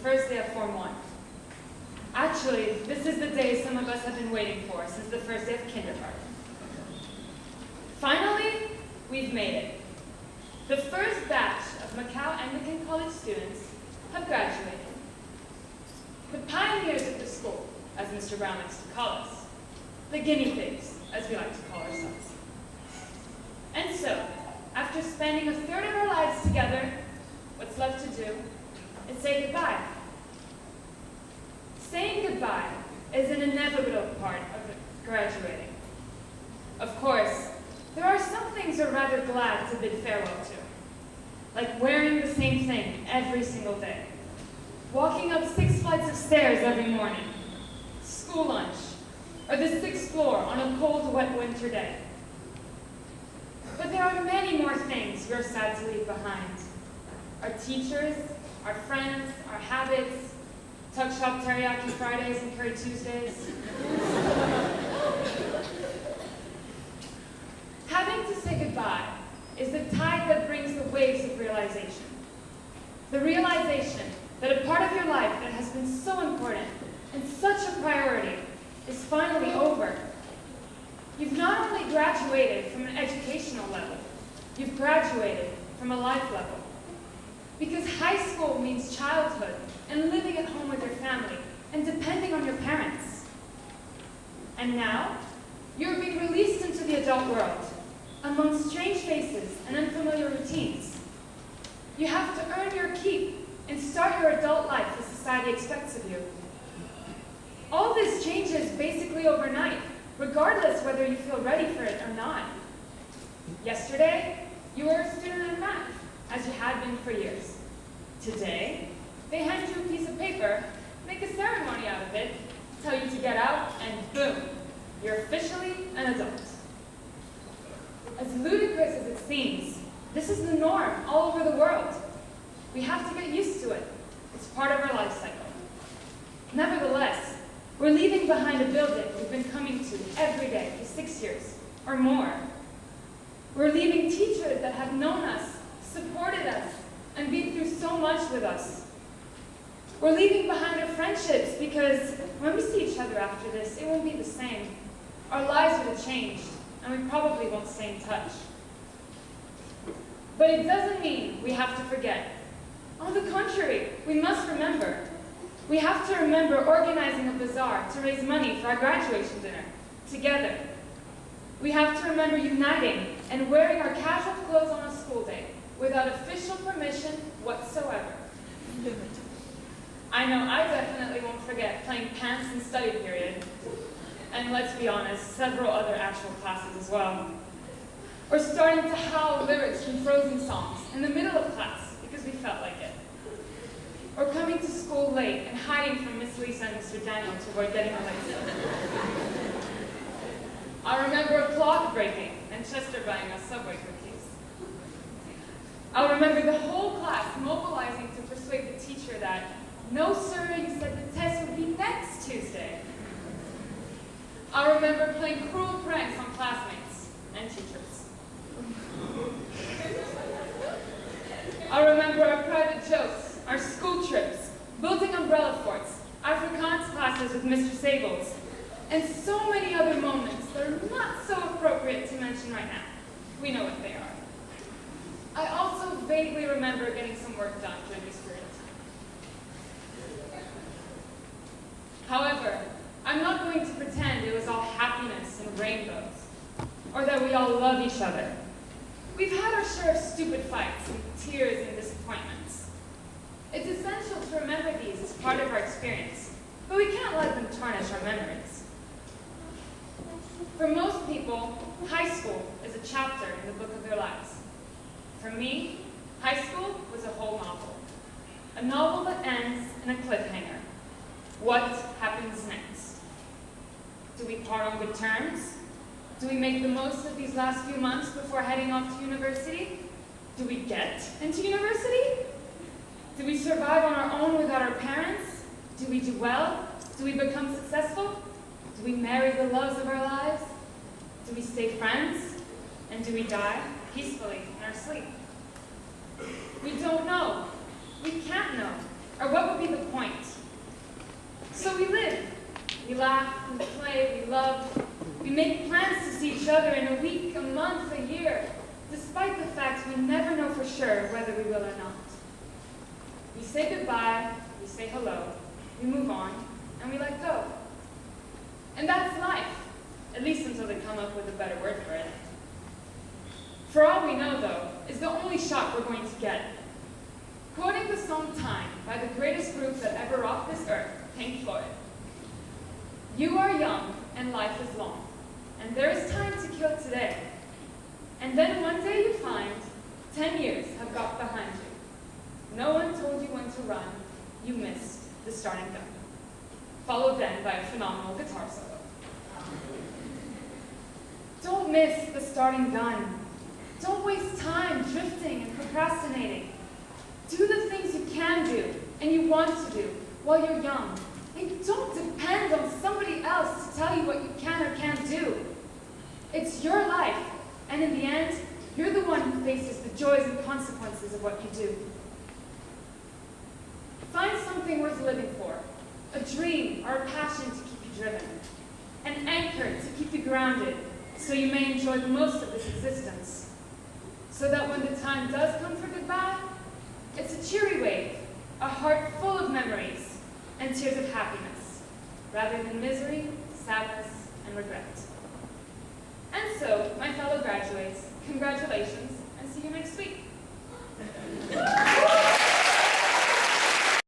first day of Form 1. Actually, this is the day some of us have been waiting for since the first day of kindergarten. Finally, we've made it. The first batch of Macau Anglican College students have graduated. The pioneers of the school, as Mr. Brown likes to call us. The guinea pigs, as we like to call ourselves. And so, after spending a third of our lives together, what's left to do is say goodbye. Saying goodbye is an inevitable part of graduating. Of course, there are some things we're rather glad to bid farewell to, like wearing the same thing every single day, walking up 6 flights of stairs every morning, school lunch, or the 6th floor on a cold, wet winter day. But there are many more things we're sad to leave behind. Our teachers, our friends, our habits, tuck shop teriyaki Fridays and curry Tuesdays. Having to say goodbye is the tide that brings the waves of realization. The realization that a part of your life that has been so important and such a priority is finally over. You've not only graduated from an educational level, you've graduated from a life level. Because high school means childhood and living at home with your family and depending on your parents. And now, you're being released into the adult world, among strange faces and unfamiliar routines. You have to earn your keep and start your adult life as society expects of you. All this changes basically overnight, regardless whether you feel ready for it or not. Yesterday, you were a student in math, as you had been for years. Today, they hand you a piece of paper, make a ceremony out of it, tell you to get out, and boom, you're officially an adult. As ludicrous as it seems, this is the norm all over the world. We have to get used to it. It's part of our life cycle. Nevertheless, we're leaving behind a building we've been coming to every day for 6 years or more. We're leaving teachers that have known us, supported us, and been through so much with us. We're leaving behind our friendships because when we see each other after this, it won't be the same. Our lives will have changed, and we probably won't stay in touch. But it doesn't mean we have to forget. On the contrary, we must remember. We have to remember organizing a bazaar to raise money for our graduation dinner, together. We have to remember uniting and wearing our casual clothes on a school day without official permission whatsoever. I know I definitely won't forget playing pants in study period, and let's be honest, several other actual classes as well. Or starting to howl lyrics from Frozen songs in the middle of class because we felt like it. Or coming to school late and hiding from Miss Lisa and Mr. Daniel to avoid getting a late. I remember a clock breaking and Chester buying us Subway cookies. I'll remember the whole class mobilizing to persuade the teacher that, no sir, you said the test would be next Tuesday. I'll remember playing cruel pranks on classmates and teachers. I'll remember our private jokes, our school trips, building umbrella forts, Afrikaans classes with Mr. Sables, and so many other moments that are not so appropriate to mention right now. We know what they are. I also vaguely remember getting some work done during this period of time. However, I'm not going to pretend it was all happiness and rainbows, or that we all love each other. We've had our share of stupid fights and tears and disappointments. It's essential to remember these as part of our experience, but we can't let them tarnish our memories. For most people, high school is a chapter in the book of their lives. For me, high school was a whole novel. A novel that ends in a cliffhanger. What happens next? Do we part on good terms? Do we make the most of these last few months before heading off to university? Do we get into university? Do we survive on our own without our parents? Do we do well? Do we become successful? Do we marry the loves of our lives? Do we stay friends? And do we die peacefully in our sleep? We don't know. We can't know. Or what would be the point? each other in a week, a month, a year, despite the fact we never know for sure whether we will or not. We say goodbye, we say hello, we move on, and we let go. And that's life, at least until they come up with a better word for it. For all we know, though, is the only shot we're going to get. Quoting the song Time by the greatest group that ever rocked this earth, Pink Floyd. You are young and life is long, and there is time to kill today. And then one day you find 10 years have got behind you. No one told you when to run, you missed the starting gun. Followed then by a phenomenal guitar solo. Don't miss the starting gun. Don't waste time drifting and procrastinating. Do the things you can do and you want to do while you're young. And don't depend on somebody else to tell you what you can or can't do. It's your life, and in the end, you're the one who faces the joys and consequences of what you do. Find something worth living for, a dream or a passion to keep you driven, an anchor to keep you grounded so you may enjoy the most of this existence. So that when the time does come for goodbye, it's a cheery wave, a heart full of memories, and tears of happiness, rather than misery, sadness, and regret. And so, my fellow graduates, congratulations, and see you next week.